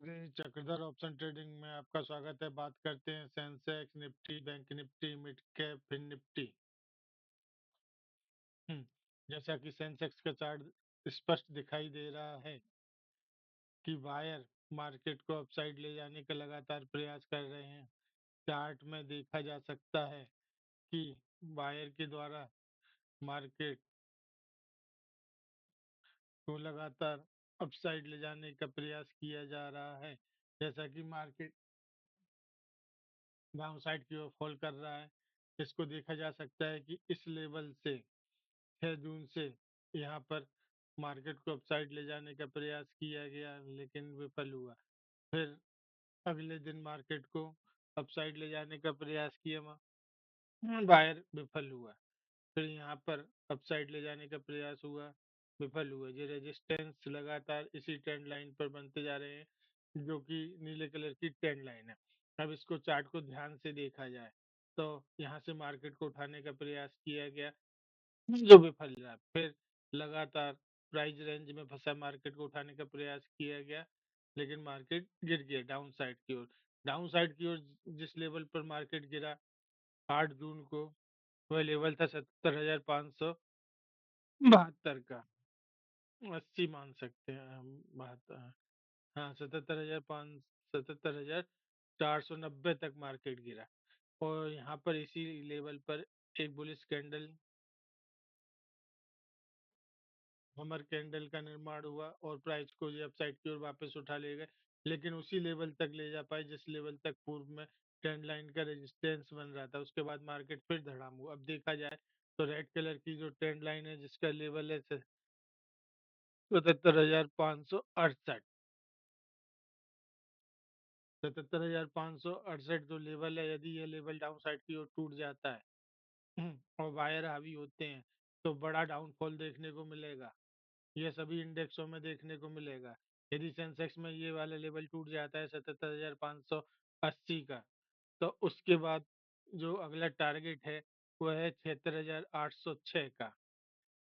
Chakradhar option trading में आपका स्वागत है। बात करते हैं Sensex, Nifty, bank Nifty, mid cap, fin Nifty. जैसा कि सेंसेक्स का चार्ट स्पष्ट दिखाई दे रहा है कि वायर मार्केट को अपसाइड ले जाने का लगातार प्रयास कर रहे हैं। चार्ट में देखा जा सकता है कि वायर के द्वारा मार्केट को लगातार अपसाइड ले जाने का प्रयास किया जा रहा है। जैसा कि मार्केट डाउन साइड की ओर फॉल कर रहा है, इसको देखा जा सकता है कि इस लेवल से 6 जून से यहाँ पर मार्केट को अपसाइड ले जाने का प्रयास किया गया, लेकिन विफल हुआ। फिर अगले दिन मार्केट को अपसाइड ले जाने का प्रयास किया, बायर विफल हुआ। फिर यहाँ पर अपसाइड ले जाने का प्रयास हुआ, विफल हुआ। ये रेजिस्टेंस लगातार इसी ट्रेंड लाइन पर बनते जा रहे हैं, जो कि नीले कलर की ट्रेंड लाइन है। अब इसको चार्ट को ध्यान से देखा जाए तो यहाँ से मार्केट को उठाने का प्रयास किया गया, जो विफल रहा। फिर लगातार प्राइस रेंज में फंसा मार्केट को उठाने का प्रयास किया गया, लेकिन मार्केट गिर गया डाउन साइड की ओर। डाउन साइड की ओर जिस लेवल पर मार्केट गिरा 8 जून को, वह लेवल था 77,572 का, 80 मान सकते हैं हम। बात हाँ, 77,490 तक मार्केट गिरा और यहाँ पर इसी लेवल पर एक बुलिश कैंडल, हमर कैंडल का निर्माण हुआ और प्राइस को ये अपसाइड की ओर वापस उठा ले गए, लेकिन उसी लेवल तक ले जा पाए जिस लेवल तक पूर्व में ट्रेंड लाइन का रेजिस्टेंस बन रहा था। उसके बाद मार्केट फिर धड़ाम हुआ। अब देखा जाए तो रेड कलर की जो ट्रेंड लाइन है, जिसका लेवल है 77,568, 77,568 जो लेवल है, यदि यह लेवल डाउन साइड की ओर टूट जाता है और वायर हावी होते हैं, तो बड़ा डाउनफॉल देखने को मिलेगा। यह सभी इंडेक्सों में देखने को मिलेगा। यदि सेंसेक्स में ये वाला लेवल टूट जाता है 77,580 का, तो उसके बाद जो अगला टारगेट है वह है 76,806 का।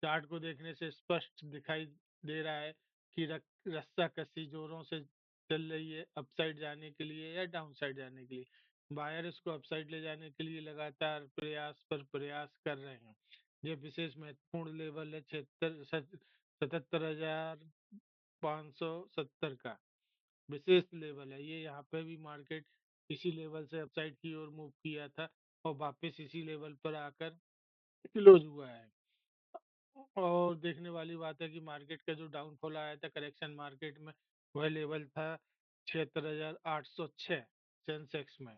चार्ट को देखने से स्पष्ट दिखाई दे रहा है कि रस्सा कसी जोरों से चल रही है अपसाइड जाने के लिए या डाउन साइड जाने के लिए। बायर इसको अपसाइड ले जाने के लिए लगातार प्रयास पर प्रयास कर रहे हैं। ये विशेष महत्वपूर्ण लेवल है 77,570 का विशेष लेवल है ये। यहाँ पे भी मार्केट इसी लेवल से अपसाइड की ओर मूव किया था और वापस इसी लेवल पर आकर क्लोज हुआ है। और देखने वाली बात है कि मार्केट का जो डाउनफॉल आया था करेक्शन मार्केट में, वह लेवल था 76,806 सेंसेक्स में।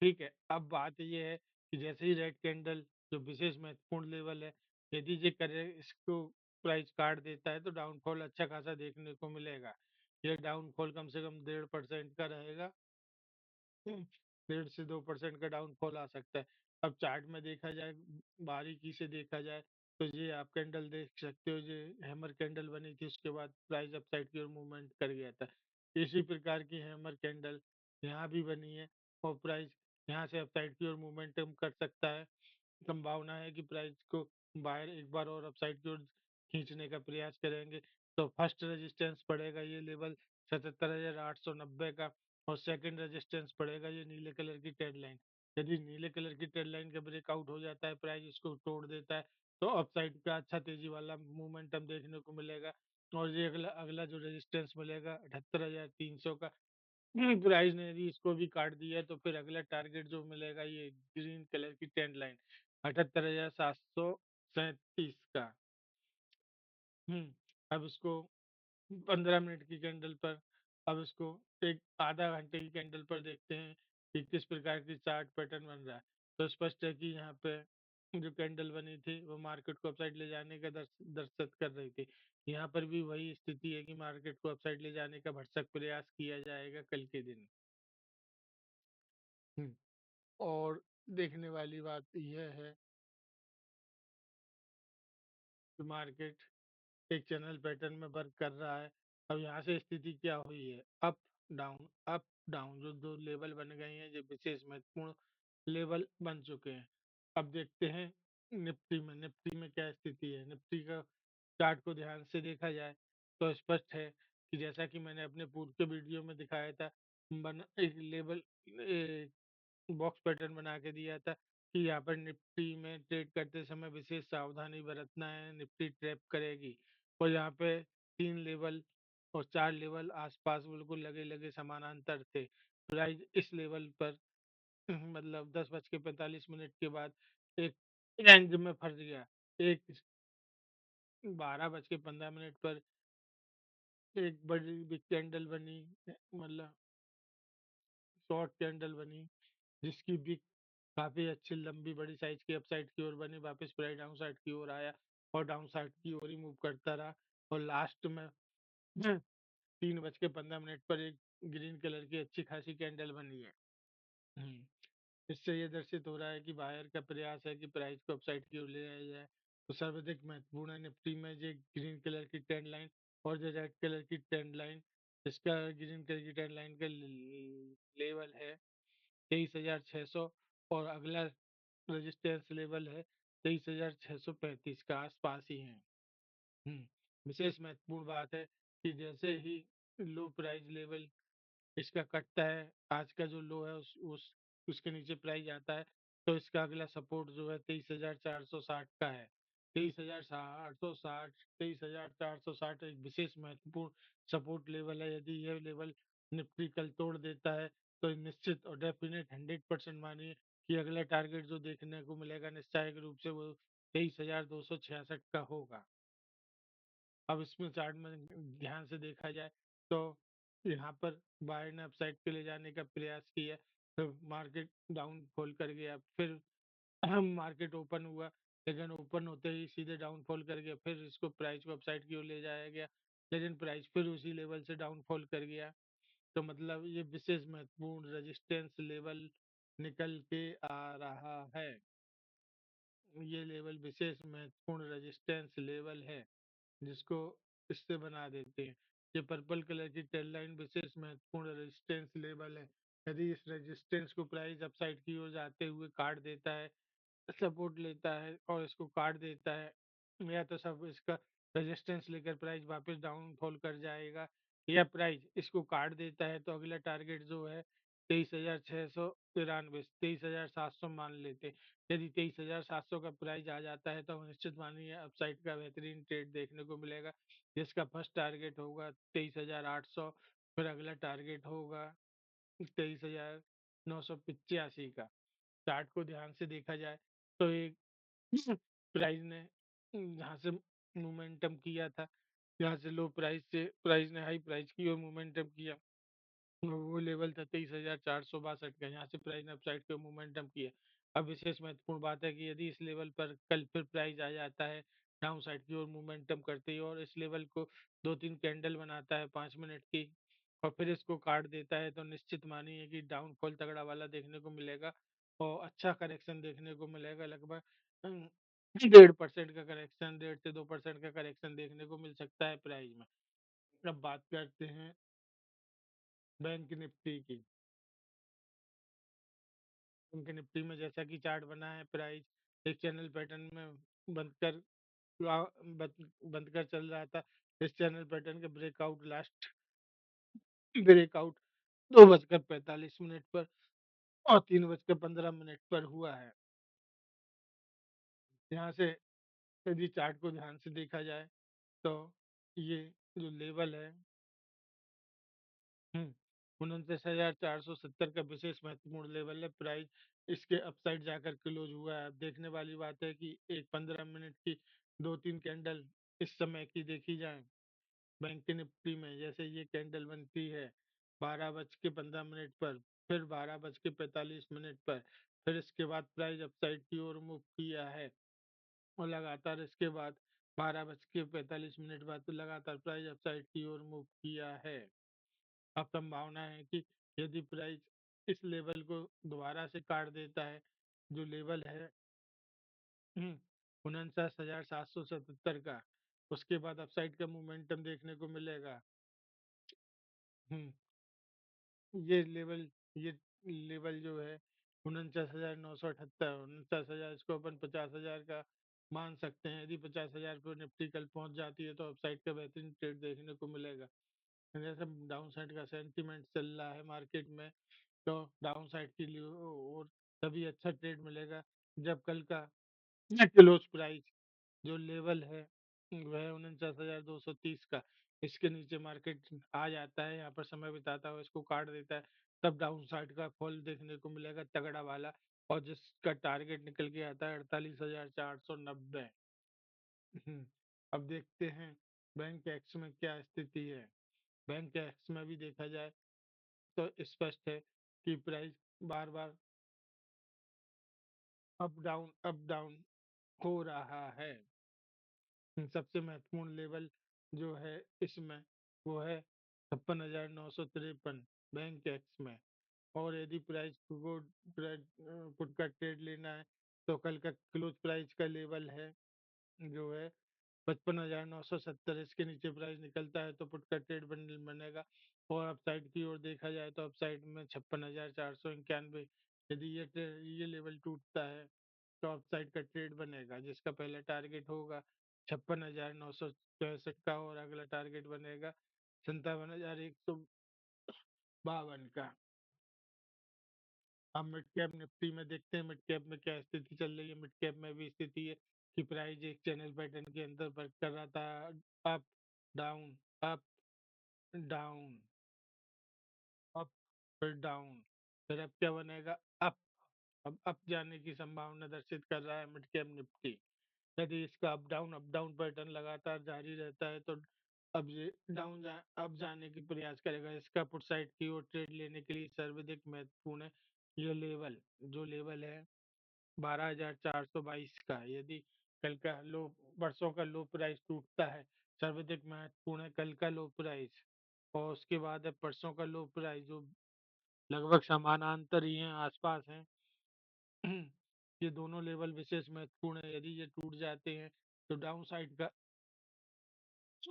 ठीक है, अब बात यह है कि जैसे ही रेड कैंडल जो विशेष महत्वपूर्ण लेवल है, यदि ये करे इसको प्राइस काट देता है तो डाउनफॉल अच्छा खासा देखने को मिलेगा। यह डाउनफॉल कम से कम 1.5% का रहेगा, 1.5 से 2% का डाउनफॉल आ सकता है। अब चार्ट में देखा जाए, बारीकी से देखा जाए, तो ये आप कैंडल देख सकते हो, ये हैमर कैंडल बनी थी, उसके बाद प्राइस अपसाइड की ओर मूवमेंट कर गया था। इसी प्रकार की हैमर कैंडल यहाँ भी बनी है और प्राइस यहाँ से अपसाइड की ओर मूवमेंटम कर सकता है। संभावना है कि प्राइस को बाहर एक बार और अपसाइड की ओर खींचने का प्रयास करेंगे। तो फर्स्ट रेजिस्टेंस पड़ेगा ये लेवल 77,890 का, और सेकंड रेजिस्टेंस पड़ेगा ये नीले कलर की ट्रेंड लाइन। यदि नीले कलर की ट्रेंड लाइन का ब्रेकआउट हो जाता है, प्राइस इसको तोड़ देता है, तो अपसाइड का अच्छा तेजी वाला मोमेंटम देखने को मिलेगा। और ये अगला अगला जो रेजिस्टेंस मिलेगा 78,300 का, प्राइस ने यदि इसको भी काट दिया है, तो फिर अगला टारगेट जो मिलेगा ये ग्रीन कलर की ट्रेंड लाइन 78,737 का। अब इसको 15 मिनट की कैंडल पर, अब इसको एक आधा घंटे की कैंडल पर देखते हैं कि किस प्रकार की चार्ट पैटर्न बन रहा है। तो स्पष्ट है कि यहाँ पे जो कैंडल बनी थी वो मार्केट को अपसाइड ले जाने का दर्शत कर रही थी। यहाँ पर भी वही स्थिति है कि मार्केट को अपसाइड ले जाने का भरसक प्रयास किया जाएगा कल के दिन। हम्म, और देखने वाली बात यह है कि मार्केट एक चैनल पैटर्न में वर्क कर रहा है। अब यहाँ से स्थिति क्या हुई है, अप डाउन अप डाउन, जो दो लेवल बन गए हैं, जो विशेष महत्वपूर्ण लेवल बन चुके हैं। अब देखते हैं निफ्टी में क्या स्थिति है। निफ्टी का चार्ट को ध्यान से देखा जाए तो स्पष्ट है कि जैसा कि मैंने अपने पूर्व के वीडियो में दिखाया था, एक लेवल बॉक्स पैटर्न बना के दिया था कि यहाँ पर निफ्टी में ट्रेड करते समय विशेष सावधानी बरतना है, निफ्टी ट्रैप करेगी। और यहाँ पे 3 लेवल और 4 लेवल आसपास बिल्कुल लगे लगे समानांतर थे। प्राइस इस लेवल पर मतलब 10:45 के बाद एक रेंज में फंस गया। एक 12:15 पर एक बड़ी बिग कैंडल बनी, मतलब शॉर्ट कैंडल बनी, जिसकी बिग काफी अच्छी लंबी बड़ी साइज की अपसाइड की ओर बनी, वापस प्राइस डाउन साइड की ओर आया और डाउन साइड की ओर ही मूव करता रहा। और लास्ट में 3:15 पर एक ग्रीन कलर की अच्छी खासी कैंडल बनी है। हम्म, इससे ये दर्शित हो रहा है कि बायर का प्रयास है कि प्राइस को अपसाइड की ओर ले जाया जाए। तो सर्वाधिक महत्वपूर्ण है निफ्टी में जो ग्रीन कलर की ट्रेंड लाइन और जो रेड कलर की ट्रेंड लाइन, इसका ग्रीन कलर की ट्रेंड लाइन का लेवल है 23,600 और अगला रेजिस्टेंस लेवल है 23,635 का आसपास ही है। हम्म, विशेष महत्वपूर्ण बात है कि जैसे ही लो प्राइस लेवल इसका कटता है, आज का जो लो है उसके नीचे प्राइस आता है, तो इसका अगला सपोर्ट जो है 23,460 का है। 23,860, 23,460 एक विशेष महत्वपूर्ण सपोर्ट लेवल है। यदि यह लेवल निफ्टी कल तोड़ देता है तो निश्चित और डेफिनेट 100% मानिए कि अगला टारगेट जो देखने को मिलेगा निश्चायक रूप से वो 23,266 का होगा। अब इसमें चार्ट में ध्यान से देखा जाए तो यहाँ पर बायर ने अपसाइड पे ले जाने का प्रयास किया, तो मार्केट डाउन फॉल कर गया। फिर मार्केट ओपन हुआ, लेकिन ओपन होते ही सीधे डाउनफॉल कर गया। फिर इसको प्राइस को अपसाइड की ओर ले जाया गया, लेकिन प्राइस फिर उसी लेवल से डाउनफॉल कर गया। तो मतलब ये विशेष महत्वपूर्ण रेजिस्टेंस लेवल निकल के आ रहा है। ये लेवल विशेष महत्वपूर्ण रेजिस्टेंस लेवल है, जिसको इससे बना देते हैं। ये पर्पल कलर की टेल लाइन विशेष महत्वपूर्ण रेजिस्टेंस लेवल है। यदि इस रेजिस्टेंस को प्राइस अपसाइड की ओर जाते हुए काट देता है, सपोर्ट लेता है और इसको काट देता है, या तो सब इसका रेजिस्टेंस लेकर प्राइस वापस डाउनफॉल कर जाएगा, या प्राइस इसको काट देता है तो अगला टारगेट जो है 23,693, 23,700 मान लेते। यदि 23,700 का प्राइस आ जाता है तो हम निश्चित मानिए अपसाइड का बेहतरीन ट्रेड देखने को मिलेगा, जिसका फर्स्ट टारगेट होगा 23,800, फिर अगला टारगेट होगा 23,985 का। चार्ट को ध्यान से देखा जाए तो एक प्राइस ने यहाँ से मोमेंटम किया था, यहाँ से लो प्राइस से प्राइस ने हाई प्राइस की और मोमेंटम किया। वो लेवल था 23,462 का, यहाँ से प्राइस ने अपसाइड के मोमेंटम किया। अब विशेष महत्वपूर्ण बात है कि यदि इस लेवल पर कल फिर प्राइस आ जाता है डाउन साइड की ओर मोमेंटम करते ही, और इस लेवल को 2-3 कैंडल बनाता है 5 मिनट की और फिर इसको काट देता है, तो निश्चित मानिए कि डाउनफॉल तगड़ा वाला देखने को मिलेगा और अच्छा करेक्शन देखने को मिलेगा। लगभग 1.5% का करेक्शन, 1.5 से 2% का करेक्शन देखने को मिल सकता है प्राइस में। अब बात करते हैं बैंक निफ्टी की। बैंक निफ्टी में जैसा कि चार्ट बना है, प्राइस एक चैनल पैटर्न में बंद कर बंद कर चल रहा था। इस चैनल पैटर्न के लास्ट ब्रेकआउट 2:45 पर और 3:15 पर हुआ है। यहाँ से यदि चार्ट को ध्यान से देखा जाए तो ये जो लेवल है 49,470 का विशेष महत्वपूर्ण लेवल है। प्राइस इसके अपसाइड जाकर क्लोज हुआ है। अब देखने वाली बात है कि एक 15 मिनट की 2-3 कैंडल इस समय की देखी जाए बैंक निफ्टी में। जैसे ये कैंडल बनती है 12:15 पर, फिर 12:45 पर, फिर इसके बाद प्राइस अपसाइड की ओर मूव किया है और लगातार इसके बाद 12:45 बाद तो लगातार प्राइस अपसाइड की ओर मूव किया है। अब संभावना है कि यदि प्राइस इस लेवल को दोबारा से काट देता है, जो लेवल है 49,777 का, उसके बाद अपसाइड का मोमेंटम देखने को मिलेगा। हम्म, ये लेवल ये लेवल जो है 49,978, 49,000, इसको अपन 50,000 का मान सकते हैं। यदि 50,000 पर निफ्टी कल पहुंच जाती है तो अपसाइड का बेहतरीन ट्रेड देखने को मिलेगा। जैसे डाउन साइड का सेंटीमेंट चल रहा है मार्केट में, तो डाउन साइड के लिए और तभी अच्छा ट्रेड मिलेगा जब कल का क्लोज प्राइस जो लेवल है वह 49,230 का, इसके नीचे मार्केट आ जाता है, यहाँ पर समय बिताता है, इसको काट देता है, तब डाउन साइड का फॉल देखने को मिलेगा तगड़ा वाला, और जिसका टारगेट निकल के आता है 48,490। अब देखते हैं बैंक एक्स में क्या स्थिति है। बैंक एक्स में भी देखा जाए तो स्पष्ट है कि प्राइस बार बार अप डाउन हो रहा है। सबसे महत्वपूर्ण लेवल जो है इसमें वो है 56,953 बैंक एक्स में। और यदि प्राइस को पुट का ट्रेड लेना है तो कल का क्लोज प्राइस का लेवल है जो है 55,970, इसके नीचे प्राइस निकलता है तो पुट का ट्रेड बंडल बनेगा। और अपसाइड की ओर देखा जाए तो अपसाइड में 56,491, यदि ये लेवल टूटता है तो अपसाइड का ट्रेड बनेगा, जिसका पहला टारगेट होगा 56,965 का, और अगला टारगेट बनेगा 57,152 का। अब मिड कैप निफ्टी में देखते हैं मिड कैप में क्या स्थिति चल रही है। मिड कैप में भी स्थिति है कि प्राइस एक चैनल पैटर्न के अंदर वर्क कर रहा था, up down, up down, up फिर डाउन, फिर अब क्या बनेगा, अप। अब अप जाने की संभावना दर्शित कर रहा है मिड कैप निफ्टी। यदि इसका अप डाउन पैटर्न लगातार जारी रहता है तो अब ये अब जाने की प्रयास करेगा। इसका पुट साइड की ओर ट्रेड लेने के लिए सर्वाधिक महत्वपूर्ण है ये लेवल, जो लेवल है 12,422 का। यदि कल का लो, परसों का लो प्राइस टूटता है, सर्वाधिक महत्वपूर्ण है कल का लो प्राइस, और उसके बाद है परसों का लो प्राइस, जो लगभग समानांतर ही हैं, आसपास हैं। ये दोनों लेवल विशेष महत्वपूर्ण है। यदि ये टूट जाते हैं तो डाउन साइड का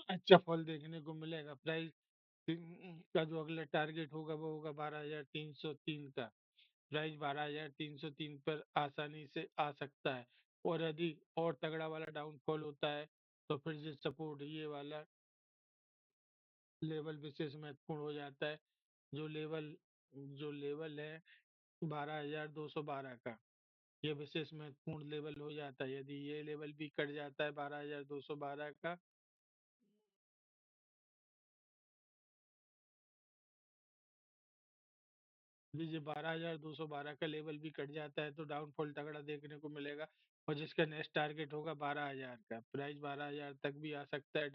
अच्छा फॉल देखने को मिलेगा। प्राइस का जो अगला टारगेट होगा वो होगा 12,303 का। प्राइस 12,303 पर आसानी से आ सकता है। और यदि और तगड़ा वाला डाउनफॉल होता है तो फिर जो सपोर्ट ये वाला लेवल विशेष महत्वपूर्ण हो जाता है, जो लेवल है 12,212 का। ये विशेष महत्वपूर्ण लेवल हो जाता है। यदि ये लेवल भी कट जाता है 12,212 का, लीजिए 12,212 का लेवल भी कट जाता है तो डाउनफॉल तगड़ा देखने को मिलेगा, और जिसका नेक्स्ट टारगेट होगा 12,000 का। प्राइस 12,000 तक भी आ सकता है,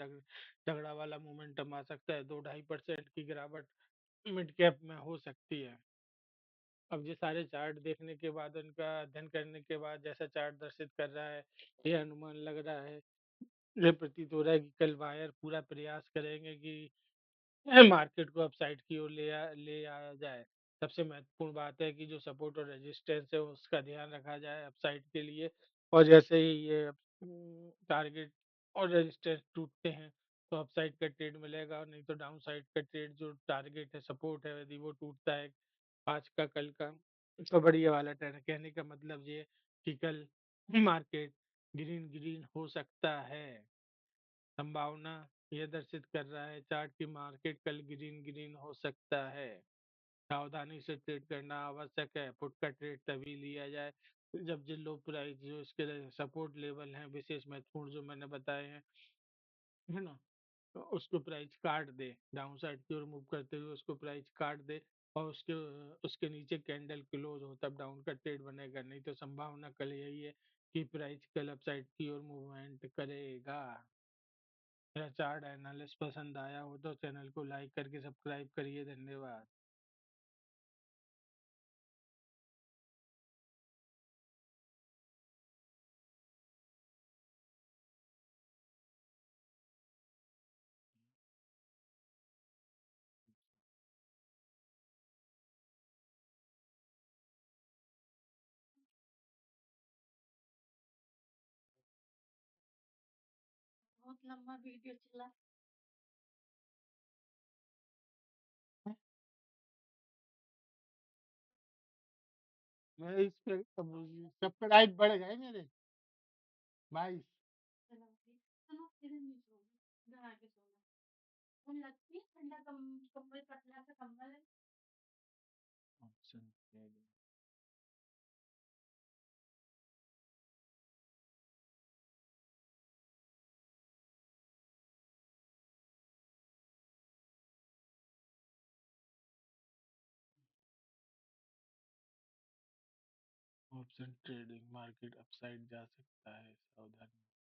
तगड़ा वाला मोमेंटम आ सकता है, 2-2.5% की गिरावट मिड कैप में हो सकती है। अब ये सारे चार्ट देखने के बाद, उनका अध्ययन करने के बाद, जैसा चार्ट दर्शित कर रहा है, ये अनुमान लग रहा है, ये प्रतीत हो रहा है कि कल बायर पूरा प्रयास करेंगे कि मार्केट को अपसाइड की ओर ले आया जाए। सबसे महत्वपूर्ण बात है कि जो सपोर्ट और रेजिस्टेंस है उसका ध्यान रखा जाए अपसाइड के लिए, और जैसे ही ये टारगेट और रेजिस्टेंस टूटते हैं तो अपसाइड का ट्रेड मिलेगा, और नहीं तो डाउन साइड का ट्रेड, जो टारगेट है सपोर्ट है, यदि वो टूटता है आज का कल का, तो बढ़िया वाला ट्रेंड। कहने का मतलब ये कि कल मार्केट ग्रीन ग्रीन हो सकता है। संभावना यह दर्शित कर रहा है चार्ट की मार्केट कल ग्रीन ग्रीन हो सकता है। सावधानी से ट्रेड करना आवश्यक है। पुट का ट्रेड तभी लिया जाए जब जिन लो प्राइस जो इसके सपोर्ट लेवल हैं विशेष महत्वपूर्ण जो मैंने बताए हैं, है ना, तो उसको प्राइस काट दे, डाउन साइड की ओर मूव करते हुए उसको प्राइस काट दे, और उसके उसके नीचे कैंडल क्लोज हो तब डाउन का ट्रेड बनेगा। नहीं तो संभावना कल यही है कि प्राइस कल अपसाइड की ओर मूवमेंट करेगा। मेरा चार्ट एनालिसिस पसंद आया हो तो चैनल को लाइक करके सब्सक्राइब करिए। धन्यवाद। बहुत लंबा वीडियो चला। मैं इस पे सब्सक्राइब बढ़ गए मेरे 22। Option trading. Option trading, market upside जा सकता है, सावधानी।